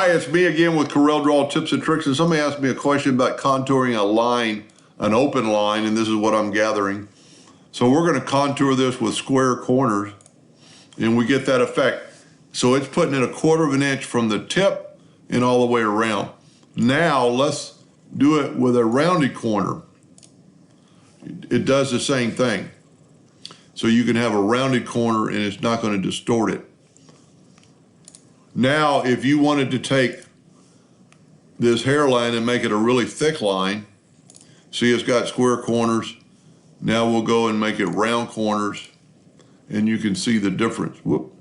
Hi, it's me again with Corel Draw Tips and Tricks, and somebody asked me a question about contouring a line, an open line, and this is what I'm gathering. So we're going to contour this with square corners, and we get that effect. So it's putting it 1/4 of an inch from the tip and all the way around. Now let's do it with a rounded corner. It does the same thing. So you can have a rounded corner and it's not going to distort it. Now, if you wanted to take this hairline and make it a really thick line, see it's got square corners. Now we'll go and make it round corners and you can see the difference. Whoop.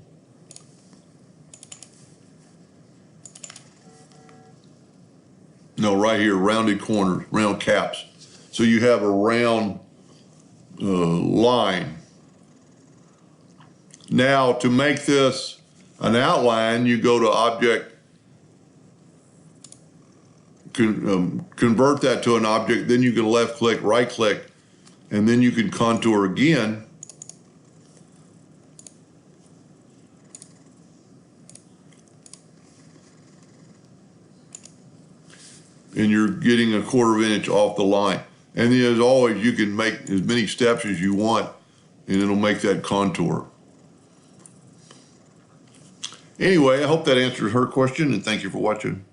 No, right here, rounded corners, round caps. So you have a round line. Now, to make this an outline, you go to Object, convert that to an object, then you can left click, right click, and then you can contour again. And you're getting 1/4 of an inch off the line. And then as always, you can make as many steps as you want and it'll make that contour. Anyway, I hope that answers her question and thank you for watching.